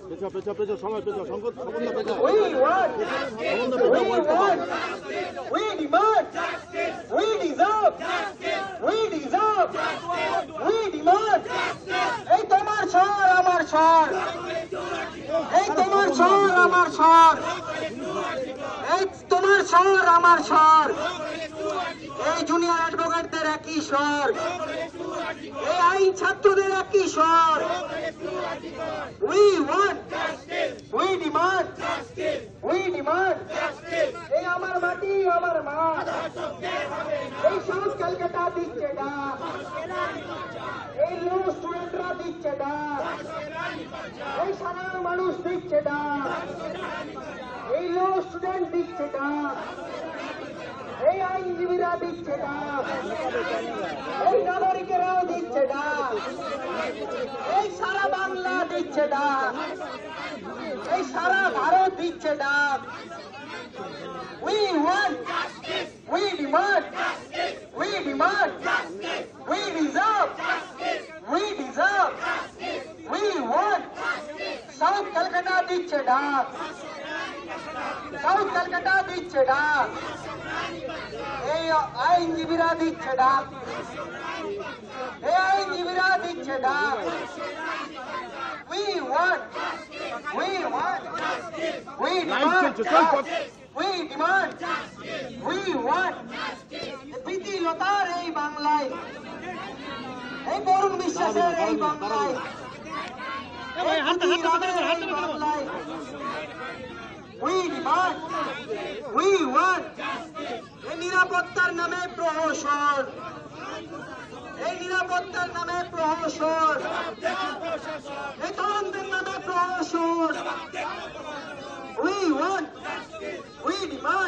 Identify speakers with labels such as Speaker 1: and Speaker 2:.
Speaker 1: We want, we demand, we deserve, we demand. এই তোমার স্বর আমার স্বর, এই তোমার স্বর আমার স্বর, এই তোমার স্বর আমার স্বর, এই জুনিয়র অ্যাডভোকেটদের একই স্বর, এই আইন ছাত্রদের একই স্বর। We want, we demand, we demand. এই আমার মাটি আমার মা, এই সাউথ কলকাতা দিচ্ছে ডাক, এই লো স্টুডেন্টরা দিচ্ছে ডাক, এই সাধারণ মানুষ দিচ্ছে ডাক, এই লো স্টুডেন্ট দিচ্ছে ডাক, এই আইনজীবীরা দিচ্ছে ডাক, এই নাগরিকেরাও দিচ্ছে ডাক, এই সারা বাংলা দিচ্ছে ডাক, এই সারা ভারত দিচ্ছে ডাক। We want, we demand, we demand, we deserve, we deserve, we want. South Kolkata দিচ্ছে ডাক, সাউথ কলকাতা দিচ্ছে ডাক, এই আইনজীবীরা দিচ্ছে ডাক, এই আইনজীবীরা দিচ্ছে ডাক। We want, we want, we demand, we demand, we want. প্রীতিলতার এই বাংলায়, এই বরুণ বিশ্বাসের এই বাংলায়, এই প্রীতিলতার এই বাংলায় we demand, we want. এই নিরাপত্তার নামে প্রহসন, এই নিরাপত্তার নামে প্রহসন, এই তদন্তের নামে প্রহসন। We want, we demand.